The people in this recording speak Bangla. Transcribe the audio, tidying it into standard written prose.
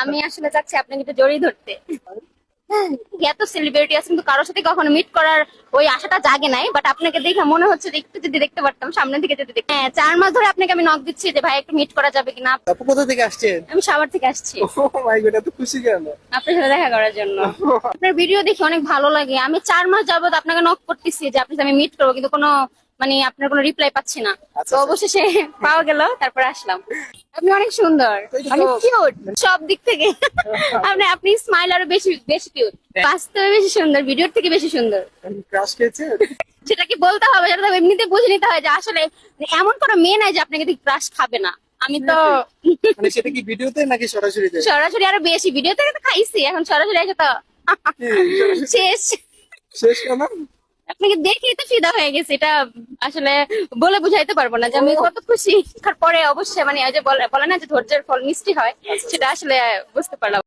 আমি আসলে চাচ্ছি আপনাকে একটু জড়িয়ে ধরতে। এত সেলিব্রিটি আছে কিন্তু কারোর সাথে কখনো মিট করার ওই আশাটা জাগে নাই, বাট আপনাকে দেখে মনে হচ্ছে যে একটু যদি দেখতে পারতাম, সামনে থেকে যদি দেখতে। হ্যাঁ, 4 মাস ধরে আপনাকে আমি নক দিচ্ছি যে ভাই একটু মিট করা যাবে কিনা। আপু কোথা থেকে আসছেন? আমি সাভার থেকে আসছি ও মাই গড, এত খুশি কেন? আপনার সাথে দেখা করার জন্য। আপনার ভিডিও দেখে অনেক ভালো লাগে। আমি 4 মাস যাবত আপনাকে নক করতেছি যে আপনার সাথে আমি মিট করবো, কিন্তু কোনো মানে আপনার কোনো রিপ্লাই পাচ্ছি না। আচ্ছা, তো অবশেষে পাওয়া গেল, তারপর আসলাম। আপনি অনেক সুন্দর, অনেক কিউট সব দিক থেকে। আপনি স্মাইল আরো বেশি বেশি কিউট, বাস্তবে বেশি সুন্দর, ভিডিওর থেকে বেশি সুন্দর। ক্রাশ খেয়েছেন? সেটা কি বলতে হবে, সেটা তো এমনিতে বুঝে নিতে হয় যে আসলে এমন কোনো মেয়ে নাই যে আপনাকে দেখে ক্রাশ খাবে না। আমি তো মানে সেটা কি ভিডিওতে নাকি সরাসরি? সরাসরি আরো বেশি, ভিডিও থেকে তো খাইছি, এখন সরাসরি এসে তো শেষ। শেষ কেন? আপনাকে দেখেই তো ফিদা হয়ে গেছে, এটা আসলে বলে বুঝাইতে পারবো না যে আমি কত খুশি। তারপরে অবশ্যই মানে ওই যে বলে না যে ধৈর্যের ফল মিষ্টি হয়, সেটা আসলে বুঝতে পারলাম।